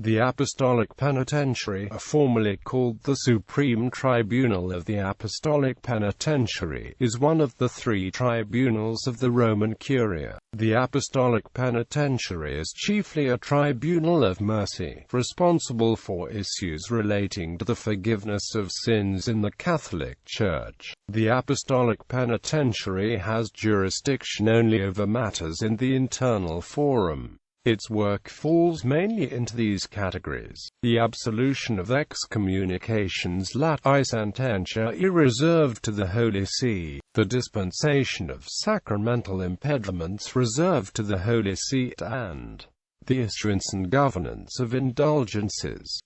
The Apostolic Penitentiary, formerly called the Supreme Tribunal of the Apostolic Penitentiary, is one of the three tribunals of the Roman Curia. The Apostolic Penitentiary is chiefly a tribunal of mercy, responsible for issues relating to the forgiveness of sins in the Catholic Church. The Apostolic Penitentiary has jurisdiction only over matters in the internal forum. Its work falls mainly into these categories: the absolution of excommunications, latæ sententiæ, reserved to the Holy See; the dispensation of sacramental impediments, reserved to the Holy See; and the issuance and governance of indulgences.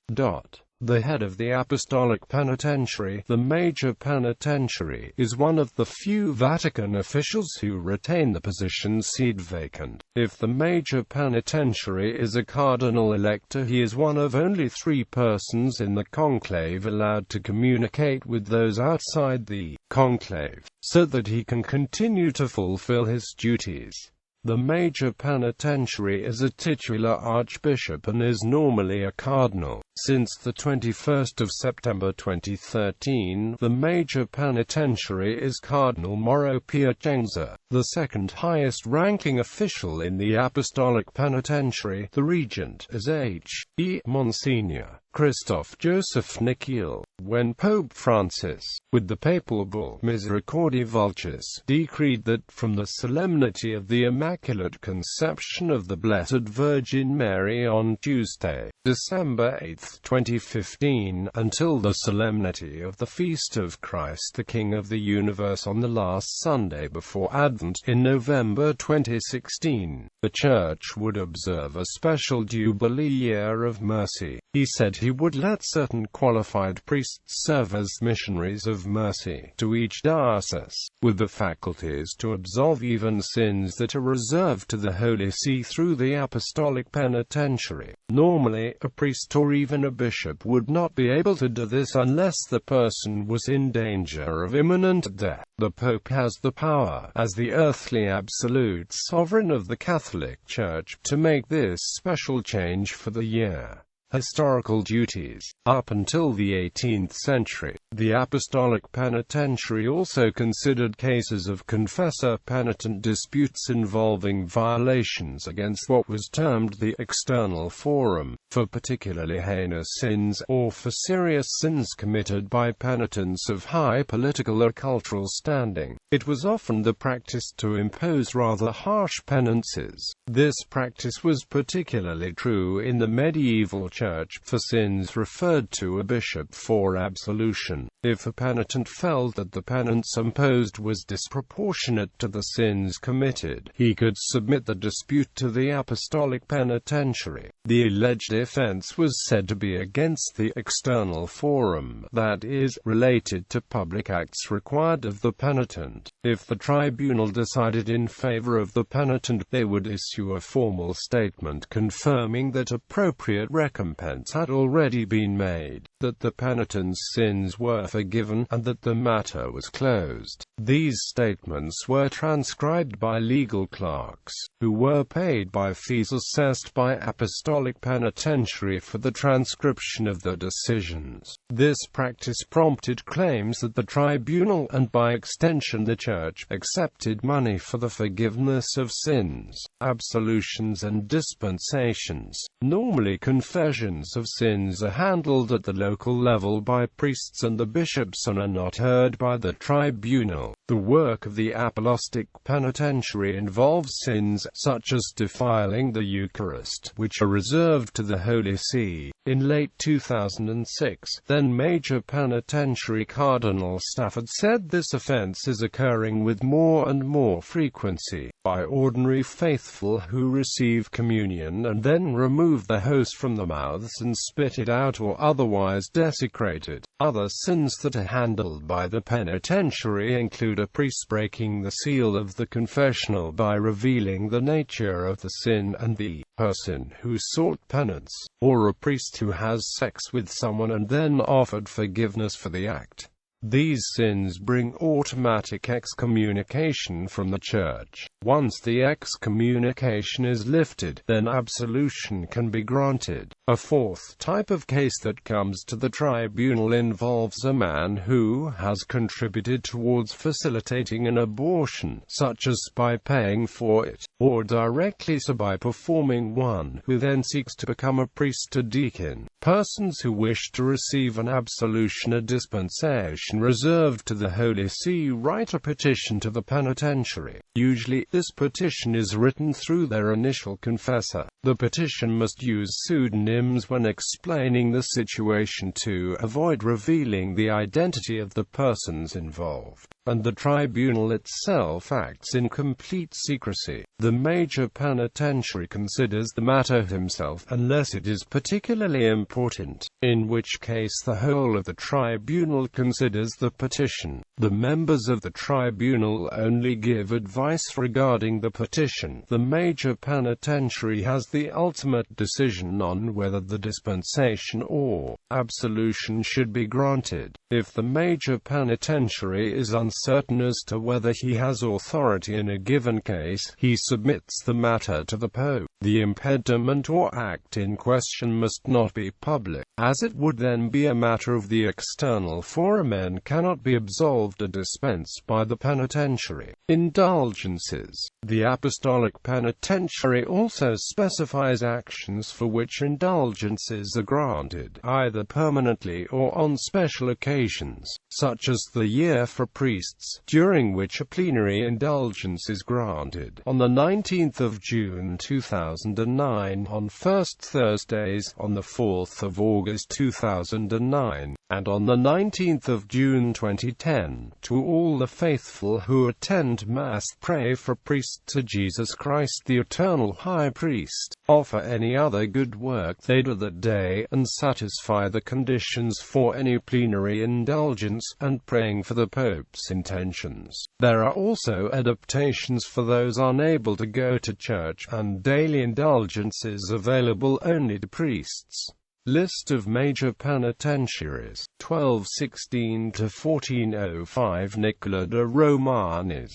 The head of the Apostolic Penitentiary, the Major Penitentiary, is one of the few Vatican officials who retain the position seat vacant. If the Major Penitentiary is a cardinal-elector, he is one of only 3 persons in the conclave allowed to communicate with those outside the conclave, so that he can continue to fulfill his duties. The Major Penitentiary is a titular archbishop and is normally a cardinal. Since the 21st of September 2013, the Major Penitentiary is Cardinal Mauro Piacenza, the second highest ranking official in the Apostolic Penitentiary. The regent is H.E. Monsignor Christoph Joseph Nikiel. When Pope Francis, with the papal bull Misericordiae Vultus, decreed that from the solemnity of the Immaculate Conception of the Blessed Virgin Mary on Tuesday, December 8, 2015, until the solemnity of the Feast of Christ the King of the Universe on the last Sunday before Advent in November 2016, the Church would observe a special Jubilee Year of Mercy. He said he would let certain qualified priests serve as missionaries of mercy to each diocese, with the faculties to absolve even sins that are reserved to the Holy See through the Apostolic Penitentiary. Normally, a priest or even a bishop would not be able to do this unless the person was in danger of imminent death. The Pope has the power, as the earthly absolute sovereign of the Catholic Church, to make this special change for the year. Historical duties. Up until the 18th century, the Apostolic Penitentiary also considered cases of confessor-penitent disputes involving violations against what was termed the external forum, for particularly heinous sins, or for serious sins committed by penitents of high political or cultural standing. It was often the practice to impose rather harsh penances. This practice was particularly true in the medieval Church, for sins referred to a bishop for absolution. If a penitent felt that the penance imposed was disproportionate to the sins committed, he could submit the dispute to the Apostolic Penitentiary. The alleged offense was said to be against the external forum, that is, related to public acts required of the penitent. If the tribunal decided in favor of the penitent, they would issue a formal statement confirming that appropriate recompense had already been made, that the penitent's sins were forgiven, and that the matter was closed. These statements were transcribed by legal clerks, who were paid by fees assessed by Apostolic Penitentiary for the transcription of the decisions. This practice prompted claims that the tribunal, and by extension the Church, accepted money for the forgiveness of sins, absolutions and dispensations. Normally confessions of sins are handled at the local level by priests and the bishops and are not heard by the tribunal. The work of the Apostolic Penitentiary involves sins such as defiling the Eucharist, which are reserved to the Holy See. In late 2006, then Major Penitentiary Cardinal Stafford said this offense is occurring with more and more frequency by ordinary faithful who receive communion and then remove the host from their mouths and spit it out or otherwise desecrate it. Other sins that are handled by the penitentiary include a priest breaking the seal of the confessional by revealing the nature of the sin and the person who sought penance, or a priest who has sex with someone and then offered forgiveness for the act. These sins bring automatic excommunication from the Church. Once the excommunication is lifted, then absolution can be granted. A fourth type of case that comes to the tribunal involves a man who has contributed towards facilitating an abortion, such as by paying for it, or directly so by performing one, who then seeks to become a priest or deacon. Persons who wish to receive an absolution or dispensation reserved to the Holy See write a petition to the penitentiary. Usually, this petition is written through their initial confessor. The petition must use pseudonyms when explaining the situation to avoid revealing the identity of the persons involved, and the tribunal itself acts in complete secrecy. The major penitentiary considers the matter himself, unless it is particularly important, in which case the whole of the tribunal considers the petition. The members of the tribunal only give advice regarding the petition. The major penitentiary has the ultimate decision on whether the dispensation or absolution should be granted. If the major penitentiary is uncertain as to whether he has authority in a given case, he submits the matter to the Pope. The impediment or act in question must not be public, as it would then be a matter of the external forum and cannot be absolved or dispensed by the penitentiary. Indulgences. The Apostolic Penitentiary also specifies actions for which indulgences are granted, either permanently or on special occasions, such as the year for priests, during which a plenary indulgence is granted. On the 19th of June 2009, on First Thursdays, on the 4th of August 2009, and on the 19th of June 2010, to all the faithful who attend Mass, pray for priests to Jesus Christ the Eternal High Priest, offer any other good work they do that day, and satisfy the conditions for any plenary indulgence, and praying for the Pope's intentions. There are also adaptations for those unable to go to church, and daily indulgences available only to priests. List of major penitentiaries. 1216 to 1405 Nicola de Romanis,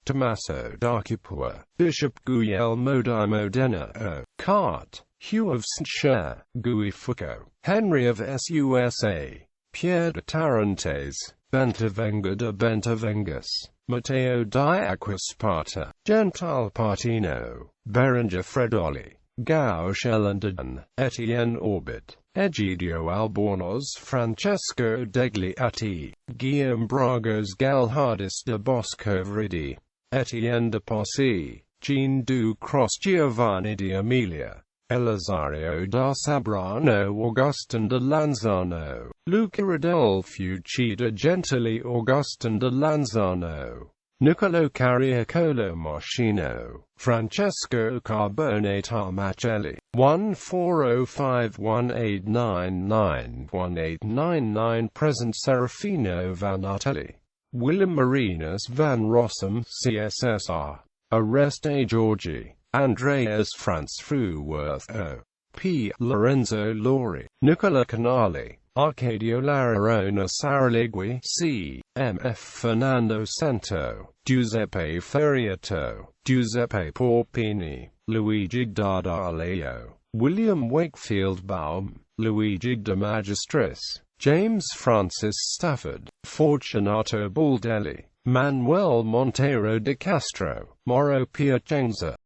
Tommaso d'Acipua, Bishop Guglielmo di Modena, O. Cart, Hugh of St. Cher, Guifuco, Henry of Susa, Pierre de Tarentaise, Bentavenga de Bentavengus, Matteo di Acquasparta, Gentile Partino, Berenger Fredoli, Gao Shelandan, Etienne Orbit, Egidio Albornoz, Francesco degli Atti, Guillaume Bragos Galhardis de Bosco Vridi, Etienne de Posse, Jean du Cross Giovanni di Amelia, Elizario da Sabrano Augustin de Lanzano, Luca Rodolfo Cida Gentili Augustin de Lanzano, Niccolo Carriacolo Moschino, Francesco Carbone Tarmacelli, 140518991899 Present Serafino Vanatelli, William Marinus van Rossum, CSSR, Oreste Giorgi, Andreas Franz Fruworth, O. P. Lorenzo Lori, Nicola Canali, Arcadio Lararona Saralegui, C. M. F. Fernando Cento, Giuseppe Ferriato, Giuseppe Porpini, Luigi D'Ardaleo, William Wakefield Baum, Luigi de Magistris, James Francis Stafford, Fortunato Baldelli, Manuel Monteiro de Castro, Mauro Piacenza,